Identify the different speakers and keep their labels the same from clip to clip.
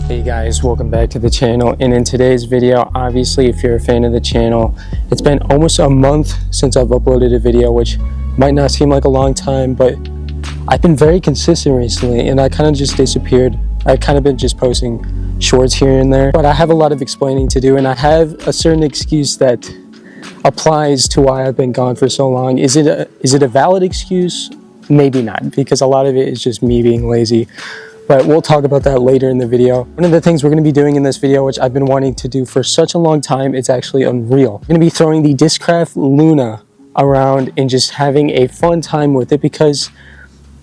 Speaker 1: Hey guys, welcome back to the channel, and in today's video, obviously if you're a fan of the channel, it's been almost a month since I've uploaded a video, which might not seem like a long time, but I've been very consistent recently and I kind of just disappeared. I've kind of been just posting shorts here and there, but I have a lot of explaining to do, and I have a certain excuse that applies to why I've been gone for so long. Is it a valid excuse? Maybe not, because a lot of it is just me being lazy. But we'll talk about that later in the video. One of the things we're going to be doing in this video, which I've been wanting to do for such a long time, it's actually unreal. I'm going to be throwing the Discraft Luna around and just having a fun time with it, because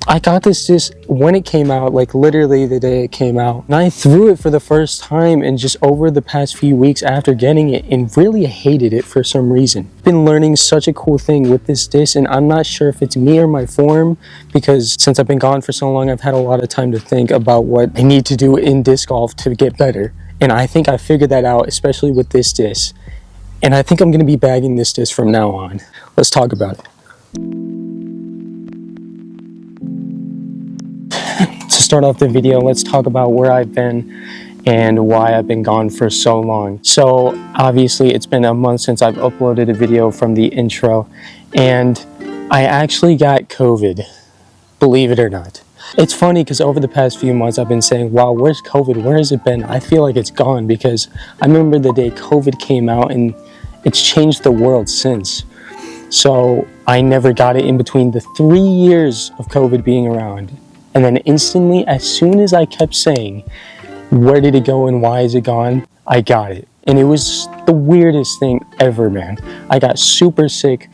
Speaker 1: I got this disc when it came out, like literally the day it came out. And I threw it for the first time and just over the past few weeks after getting it, and really hated it for some reason. I've been learning such a cool thing with this disc, and I'm not sure if it's me or my form, because since I've been gone for so long, I've had a lot of time to think about what I need to do in disc golf to get better. And I think I figured that out, especially with this disc. And I think I'm going to be bagging this disc from now on. Let's talk about it. To start off the video, let's talk about where I've been and why I've been gone for so long. So obviously it's been a month since I've uploaded a video from the intro, and I actually got COVID, believe it or not. It's funny because over the past few months I've been saying, wow, where's COVID? Where has it been? I feel like it's gone, because I remember the day COVID came out and it's changed the world since. So I never got it in between the 3 years of COVID being around. And then instantly, as soon as I kept saying, where did it go and why is it gone? I got it. And it was the weirdest thing ever, man. I got super sick,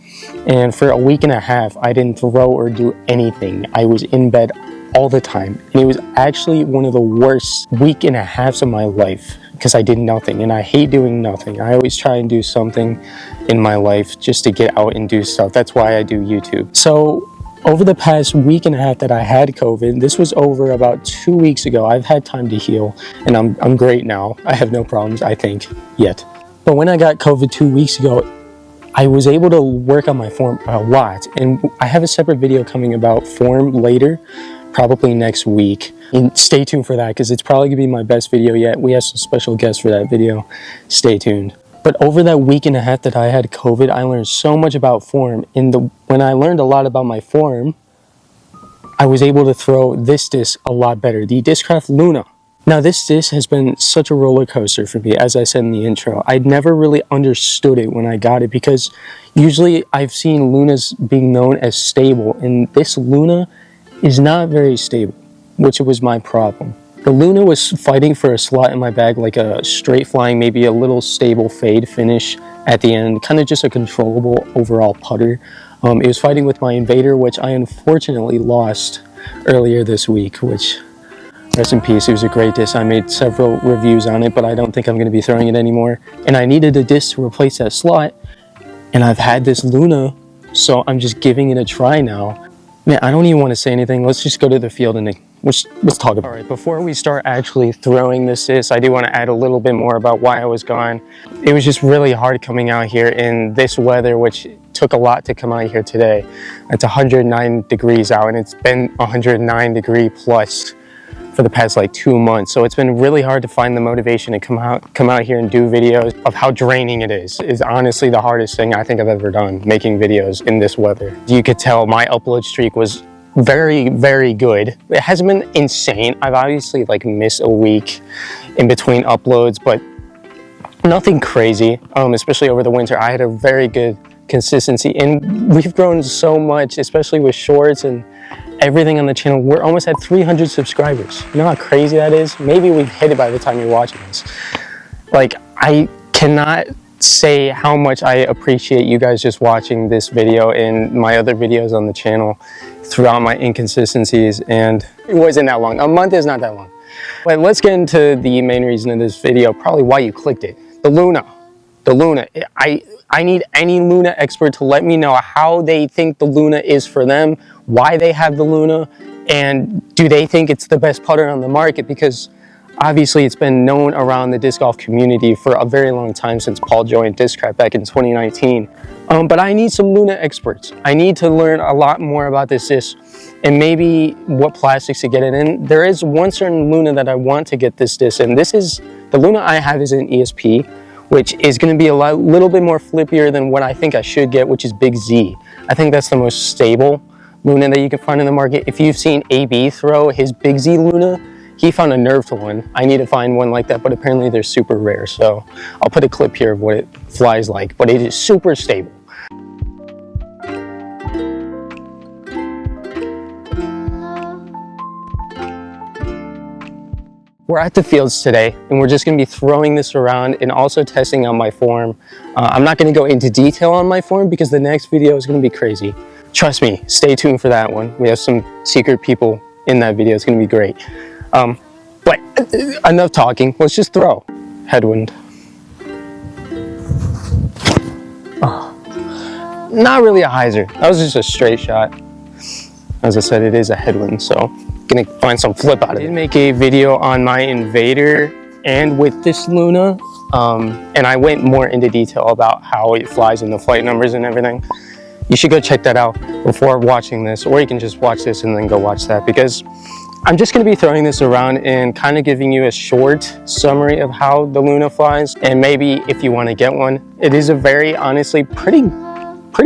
Speaker 1: and for a week and a half, I didn't throw or do anything. I was in bed all the time. And it was actually one of the worst week and a halves of my life, because I did nothing, and I hate doing nothing. I always try and do something in my life just to get out and do stuff. That's why I do YouTube. So over the past week and a half that I had COVID, this was over about 2 weeks ago. I've had time to heal, and I'm great now. I have no problems, I think, yet. But when I got COVID 2 weeks ago, I was able to work on my form a lot. And I have a separate video coming about form later, probably next week. And stay tuned for that, because it's probably gonna be my best video yet. We have some special guests for that video. Stay tuned. But over that week and a half that I had COVID, I learned so much about form. When I learned a lot about my form, I was able to throw this disc a lot better, the Discraft Luna. Now this disc has been such a roller coaster for me, as I said in the intro. I'd never really understood it when I got it, because usually I've seen Lunas being known as stable, and this Luna is not very stable, which was my problem. The Luna was fighting for a slot in my bag, like a straight flying, maybe a little stable fade finish at the end, kind of just a controllable overall putter. It was fighting with my Invader, which I unfortunately lost earlier this week, which, rest in peace, it was a great disc. I made several reviews on it, but I don't think I'm going to be throwing it anymore. And I needed a disc to replace that slot, and I've had this Luna, so I'm just giving it a try now. Man, I don't even want to say anything. Let's just go to the field and let's talk about it. All right, before we start actually throwing this disc, I do want to add a little bit more about why I was gone. It was just really hard coming out here in this weather, which took a lot to come out here today. It's 109 degrees out, and it's been 109 degree plus for the past like 2 months. So it's been really hard to find the motivation to come out here and do videos. Of how draining it is honestly the hardest thing I think I've ever done, making videos in this weather. You could tell my upload streak was very, very good. It hasn't been insane. I've obviously like missed a week in between uploads, but nothing crazy. Especially over the winter, I had a very good consistency, and we've grown so much, especially with shorts and everything on the channel. We're almost at 300 subscribers. You know how crazy that is? Maybe we've hit it by the time you're watching this. Like, I cannot say how much I appreciate you guys just watching this video and my other videos on the channel throughout my inconsistencies. And it wasn't that long. A month is not that long. But let's get into the main reason of this video, probably why you clicked it. The Luna. The Luna. I need any Luna expert to let me know how they think the Luna is for them, why they have the Luna, and do they think it's the best putter on the market, because obviously it's been known around the disc golf community for a very long time, since Paul joined Discraft back in 2019. But I need some Luna experts. I need to learn a lot more about this disc and maybe what plastics to get it in. There is one certain Luna that I want to get this disc in. This is, the Luna I have is an ESP, which is going to be a little bit more flippier than what I think I should get, which is Big Z. I think that's the most stable Luna that you can find in the market. If you've seen AB throw his Big Z Luna, he found a nerve to one. I need to find one like that, but apparently they're super rare. So I'll put a clip here of what it flies like, but it is super stable. We're at the fields today, and we're just going to be throwing this around and also testing out my form. I'm not going to go into detail on my form because the next video is going to be crazy. Trust me, stay tuned for that one. We have some secret people in that video. It's going to be great. But enough talking. Let's just throw. Headwind. Oh, not really a hyzer. That was just a straight shot. As I said, it is a headwind, so gonna find some flip out of it. I did make a video on my Invader and with this Luna, and I went more into detail about how it flies and the flight numbers and everything. You should go check that out before watching this, or you can just watch this and then go watch that, because I'm just gonna be throwing this around and kind of giving you a short summary of how the Luna flies, and maybe if you want to get one. It is a very, honestly, pretty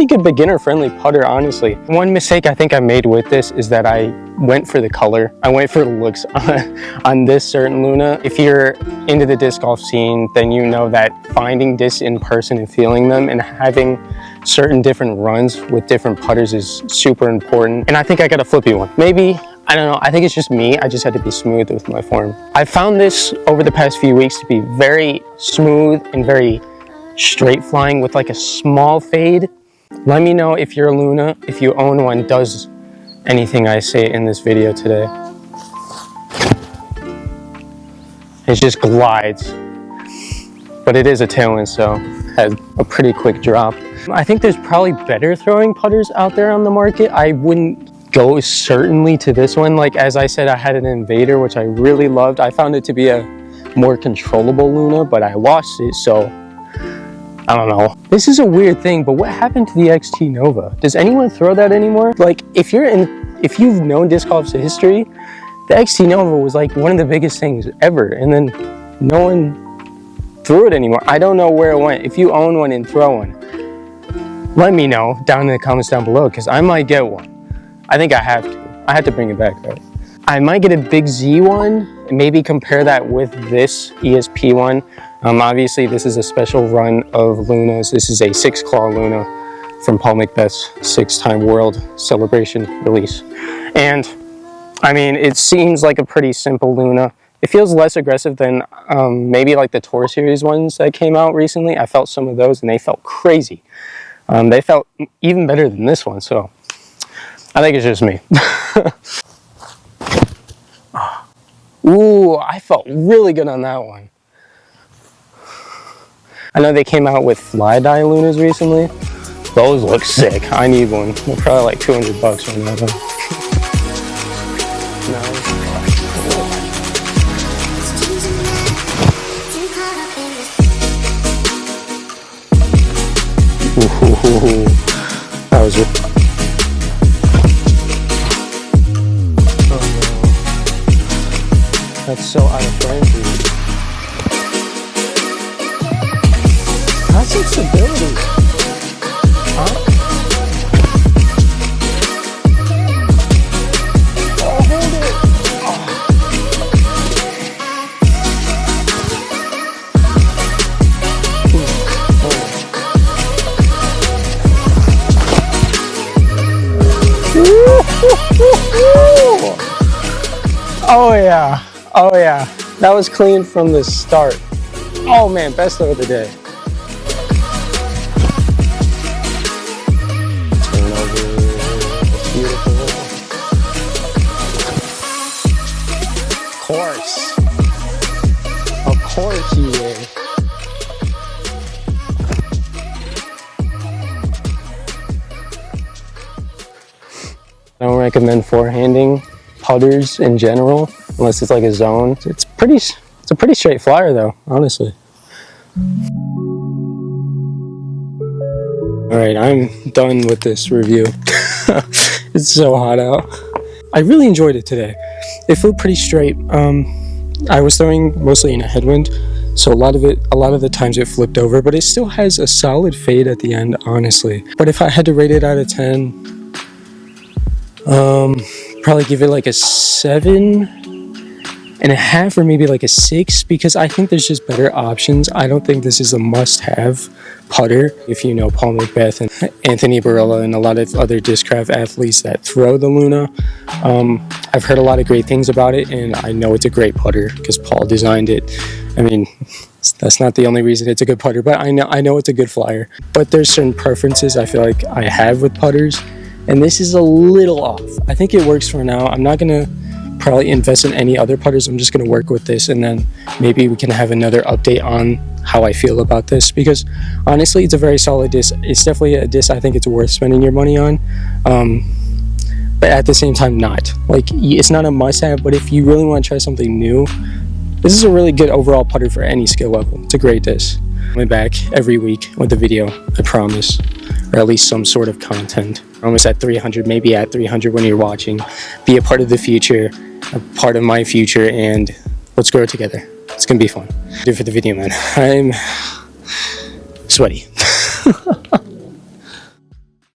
Speaker 1: good beginner-friendly putter, honestly. One mistake I think I made with this is that I went for the color. I went for the looks on this certain Luna. If you're into the disc golf scene, then you know that finding discs in person and feeling them and having certain different runs with different putters is super important. And I think I got a flippy one. Maybe, I don't know, I think it's just me. I just had to be smooth with my form. I found this over the past few weeks to be very smooth and very straight flying with like a small fade. Let me know if your Luna, if you own one, does anything I say in this video today. It just glides, but it is a tailwind, so it has a pretty quick drop. I think there's probably better throwing putters out there on the market. I wouldn't go certainly to this one. Like, as I said, I had an Invader, which I really loved. I found it to be a more controllable Luna, but I lost it, so I don't know. This is a weird thing, but what happened to the XT Nova? Does anyone throw that anymore? Like, if you've known disc golf's history, the XT Nova was like one of the biggest things ever, and then no one threw it anymore. I don't know where it went. If you own one and throw one, let me know down in the comments down below, because I might get one. I think I have to. I have to bring it back, right? I might get a Big Z one and maybe compare that with this ESP one. Obviously, this is a special run of Lunas. This is a 6-claw Luna from Paul Macbeth's 6-time World Celebration release. And, I mean, it seems like a pretty simple Luna. It feels less aggressive than maybe like the Tour Series ones that came out recently. I felt some of those, and they felt crazy. They felt even better than this one, so I think it's just me. Ooh, I felt really good on that one. I know they came out with fly dye Lunas recently. Those look sick. I need one. They're probably like $200 right now though. Ooh, that was it. Oh no. That's so out of frame for you. How's some stability? Huh? Oh yeah, oh yeah. That was clean from the start. Oh man, best throw of the day. Turn over, beautiful. Of course he did. I don't recommend forehanding putters in general, unless it's like a zone. It's a pretty straight flyer though, honestly. All right, I'm done with this review. It's so hot out. I really enjoyed it today. It flew pretty straight. I was throwing mostly in a headwind, so a lot of the times it flipped over, but it still has a solid fade at the end, honestly. But if I had to rate it out of 10, probably give it like a 7.5 or maybe like a 6, because I think there's just better options. I don't think this is a must-have putter. If you know Paul Macbeth and Anthony Barilla and a lot of other discraft athletes that throw the Luna, I've heard a lot of great things about it, and I know it's a great putter because Paul designed it. I mean, that's not the only reason it's a good putter, but I know it's a good flyer. But there's certain preferences I feel like I have with putters, and this is a little off. I think it works for now. I'm not gonna probably invest in any other putters. I'm just gonna work with this, and then maybe we can have another update on how I feel about this, because honestly it's a very solid disc. It's definitely a disc I think it's worth spending your money on, but at the same time not. Like, it's not a must-have, but if you really want to try something new, this is a really good overall putter for any skill level. It's a great disc. I'm back every week with a video, I promise, or at least some sort of content. We're almost at 300, maybe at 300 when you're watching. Be a part of the future, a part of my future, and let's grow together. It's gonna be fun. Do it for the video, man. I'm sweaty.